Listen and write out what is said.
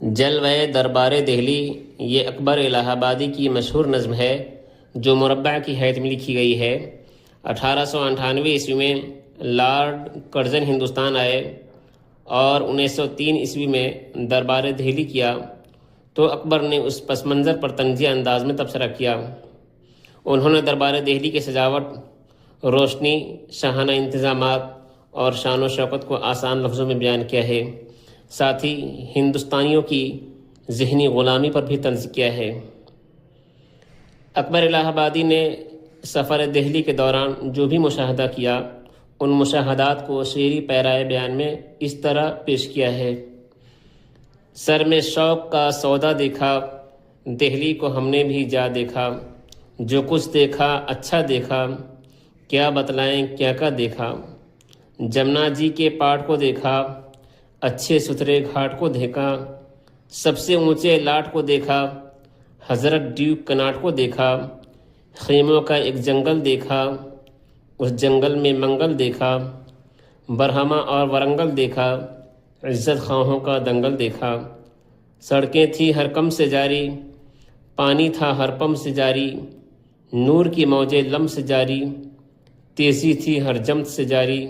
جلوہ دربار دہلی یہ اکبر الہ آبادی کی مشہور نظم ہے جو مربع کی حیث میں لکھی گئی ہے۔ 1898 عیسوی میں لارڈ کرزن ہندوستان آئے اور 1903 عیسوی میں دربار دہلی کیا تو اکبر نے اس پس منظر پر طنزیہ انداز میں تبصرہ کیا۔ انہوں نے دربار دہلی کی سجاوٹ، روشنی، شاہانہ انتظامات اور شان و شوکت کو آسان لفظوں میں بیان کیا ہے، ساتھ ہی ہندوستانیوں کی ذہنی غلامی پر بھی طنز کیا ہے۔ اکبر الہ آبادی نے سفر دہلی کے دوران جو بھی مشاہدہ کیا، ان مشاہدات کو شعری پیرائے بیان میں اس طرح پیش کیا ہے: سر میں شوق کا سودا دیکھا، دہلی کو ہم نے بھی جا دیکھا، جو کچھ دیکھا اچھا دیکھا، کیا بتلائیں کیا کا دیکھا، جمنا جی کے پاٹ کو دیکھا، اچھے ستھرے گھاٹ کو دیکھا، سب سے اونچے لاٹ کو دیکھا، حضرت ڈیوک کناٹ کو دیکھا، خیموں کا ایک جنگل دیکھا، اس جنگل میں منگل دیکھا، برہمہ اور ورنگل دیکھا، عزت خواہوں کا دنگل دیکھا، سڑکیں تھی ہر کم سے جاری، پانی تھا ہر پم سے جاری، نور کی موجیں لم سے جاری، تیزی تھی ہر جمت سے جاری،